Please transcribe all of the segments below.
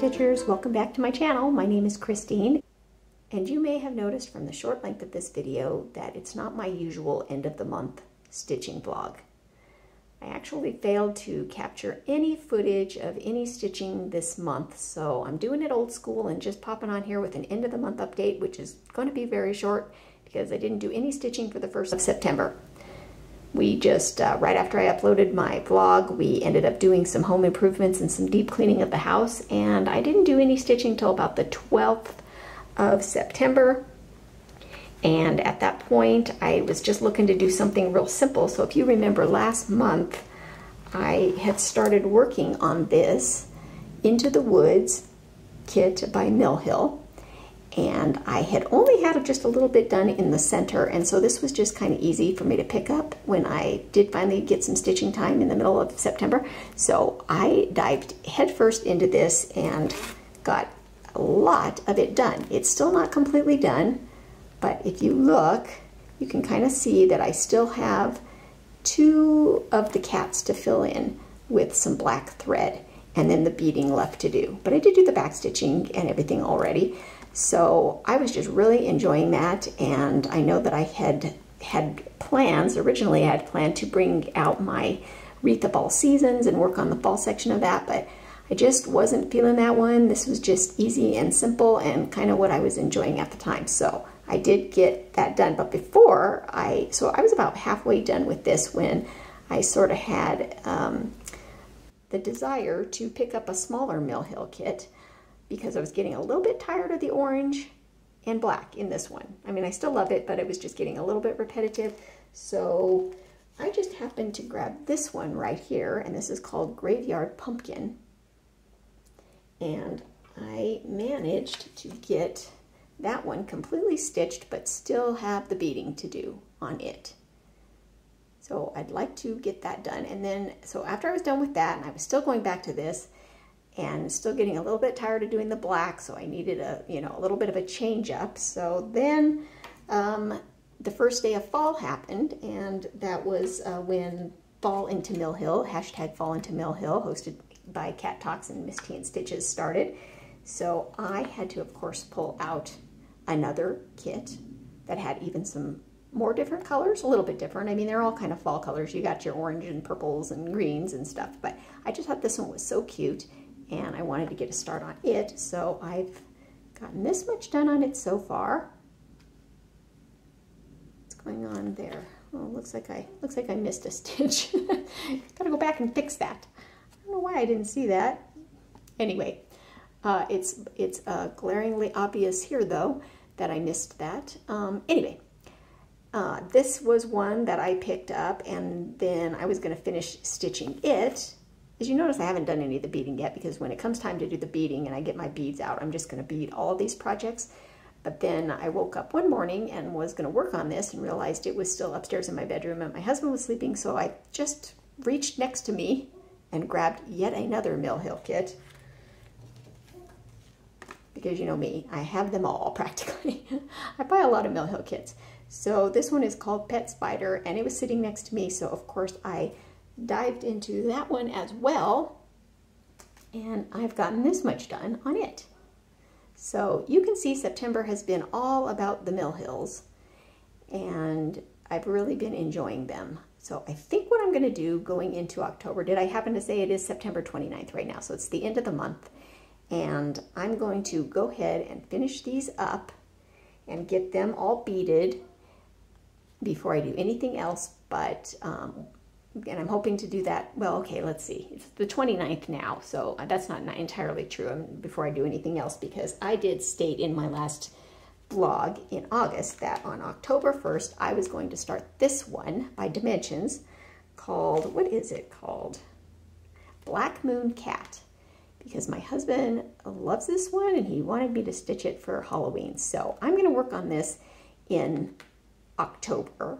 Stitchers, welcome back to my channel. My name is Christine, and you may have noticed from the short length of this video that it's not my usual end of the month stitching vlog. I actually failed to capture any footage of any stitching this month, so I'm doing it old school and just popping on here with an end of the month update, which is going to be very short because I didn't do any stitching for the 1st of September. We just, right after I uploaded my vlog, we ended up doing some home improvements and some deep cleaning of the house, and I didn't do any stitching till about the 12th of September. And at that point, I was just looking to do something real simple. So if you remember last month, I had started working on this Into the Woods kit by Mill Hill. And I had only had just a little bit done in the center, and so this was just kind of easy for me to pick up when I did finally get some stitching time in the middle of September. So I dived headfirst into this and got a lot of it done. It's still not completely done, but if you look, you can kind of see that I still have 2 of the cats to fill in with some black thread, and then the beading left to do. But I did do the back stitching and everything already. So I was just really enjoying that, and I know that I had plans, originally I had planned to bring out my Wreath of All Seasons and work on the fall section of that, but I just wasn't feeling that one. This was just easy and simple and kind of what I was enjoying at the time. So I did get that done, but before I was about halfway done with this when I sort of had the desire to pick up a smaller Mill Hill kit, because I was getting a little bit tired of the orange and black in this one. I mean, I still love it, but it was just getting a little bit repetitive. So I just happened to grab this one right here, and this is called Graveyard Pumpkin. And I managed to get that one completely stitched, but still have the beading to do on it. So I'd like to get that done. And then, so after I was done with that, and I was still going back to this, and still getting a little bit tired of doing the black, so I needed a little bit of a change up. So then the first day of fall happened, and that was when Fall into Mill Hill, hashtag Fall into Mill Hill, hosted by Cat Talks and Miss T and Stitches, started. So I had to, of course, pull out another kit that had even some more different colors, a little bit different. I mean, they're all kind of fall colors. You got your orange and purples and greens and stuff, but I just thought this one was so cute, and I wanted to get a start on it, so I've gotten this much done on it so far. What's going on there? Oh, looks like I missed a stitch. Gotta go back and fix that. I don't know why I didn't see that. Anyway, it's glaringly obvious here though that I missed that. Anyway, this was one that I picked up, and then I was going to finish stitching it. As you notice, I haven't done any of the beading yet, because when it comes time to do the beading and I get my beads out, I'm just going to bead all of these projects. But then I woke up one morning and was going to work on this and realized it was still upstairs in my bedroom and my husband was sleeping, so I just reached next to me and grabbed yet another Mill Hill kit. Because you know me, I have them all practically. I buy a lot of Mill Hill kits. So this one is called Pet Spider, and it was sitting next to me, so of course I dived into that one as well, and I've gotten this much done on it. So you can see September has been all about the Mill Hills, and I've really been enjoying them. So I think what I'm going to do going into October, did I happen to say it is September 29th right now, so it's the end of the month, and I'm going to go ahead and finish these up and get them all beaded before I do anything else, but and I'm hoping to do that, well, okay, let's see. It's the 29th now, so that's not entirely true before I do anything else, because I did state in my last vlog in August that on October 1st, I was going to start this one by Dimensions called, what is it called? Black Moon Cat, because my husband loves this one and he wanted me to stitch it for Halloween. So I'm going to work on this in October.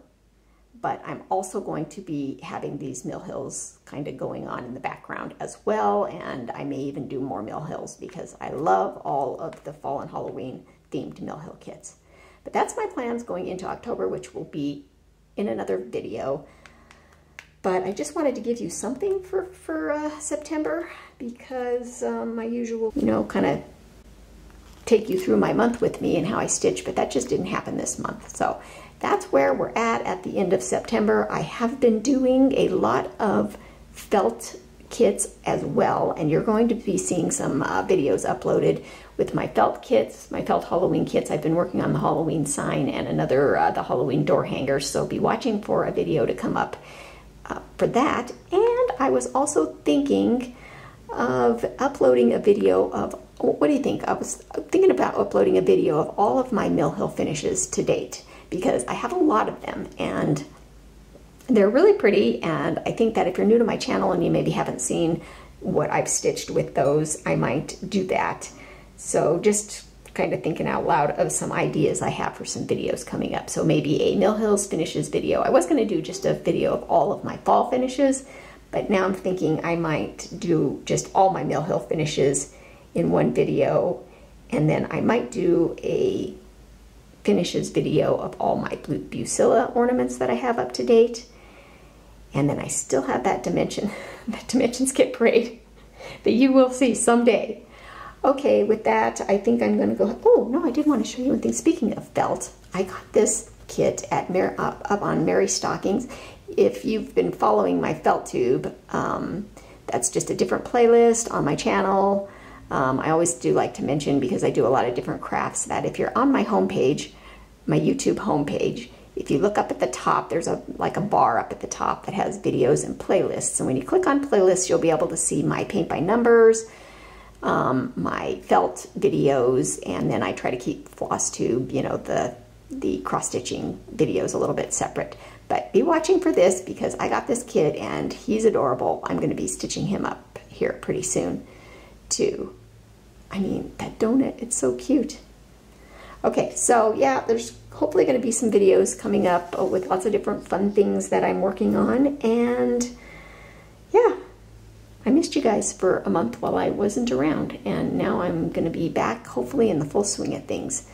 But I'm also going to be having these Mill Hills kind of going on in the background as well, and I may even do more Mill Hills because I love all of the fall and Halloween themed Mill Hill kits. But that's my plans going into October, which will be in another video. But I just wanted to give you something for September, because my usual, you know, kind of take you through my month with me and how I stitch, but that just didn't happen this month. So that's where we're at the end of September. I have been doing a lot of felt kits as well, and you're going to be seeing some videos uploaded with my felt kits, my felt Halloween kits. I've been working on the Halloween sign and another, the Halloween door hangers, so be watching for a video to come up for that. And I was also thinking of uploading a video of, what do you think? I was thinking about uploading a video of all of my Mill Hill finishes to date, because I have a lot of them and they're really pretty, and I think that if you're new to my channel and you maybe haven't seen what I've stitched with those, I might do that. So just kind of thinking out loud of some ideas I have for some videos coming up. So maybe a Mill Hills finishes video. I was going to do just a video of all of my fall finishes, but now I'm thinking I might do just all my Mill Hill finishes in one video, and then I might do a finishes video of all my blue Bucilla ornaments that I have up to date. And then I still have that Dimensions Kit Parade that you will see someday. Okay, with that, I think I'm gonna go, oh no, I did want to show you one thing. Speaking of felt, I got this kit at up on Mary Stockings. If you've been following my FeltTube, that's just a different playlist on my channel. I always do like to mention, because I do a lot of different crafts, that if you're on my homepage, my YouTube homepage, if you look up at the top, there's like a bar up at the top that has videos and playlists. And when you click on playlists, you'll be able to see my paint by numbers, my felt videos, and then I try to keep FlossTube, you know, the cross-stitching videos a little bit separate. But be watching for this, because I got this kid and he's adorable. I'm going to be stitching him up here pretty soon too. I mean, that donut, it's so cute. Okay, so yeah, there's hopefully going to be some videos coming up with lots of different fun things that I'm working on. And yeah, I missed you guys for a month while I wasn't around, and now I'm going to be back hopefully in the full swing of things.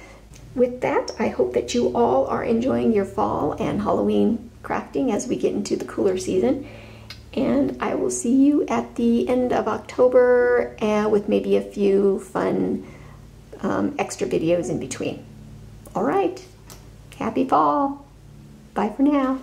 With that, I hope that you all are enjoying your fall and Halloween crafting as we get into the cooler season. And I will see you at the end of October with maybe a few fun extra videos in between. All right, happy fall. Bye for now.